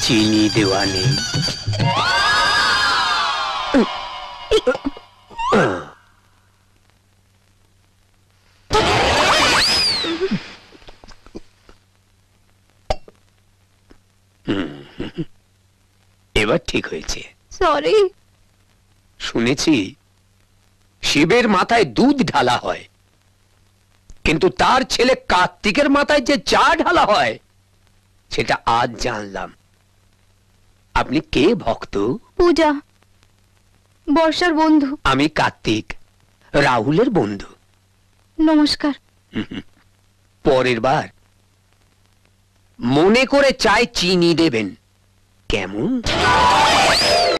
চিনি দেওয়া নেই। এবার ঠিক হয়েছে। সরি। শুনেছি শিবের মাথায় দুধ ঢালা হয়, কিন্তু তার ছেলে কার্তিকের মাথায় যে চা ঢালা হয় সেটা আজ জানলাম। আপনি কে ভক্ত? পূজা, বর্ষার বন্ধু। আমি কার্তিক, রাহুলের বন্ধু। নমস্কার। পরের বার মনে করে চায় চিনি দেবেন, কেমন?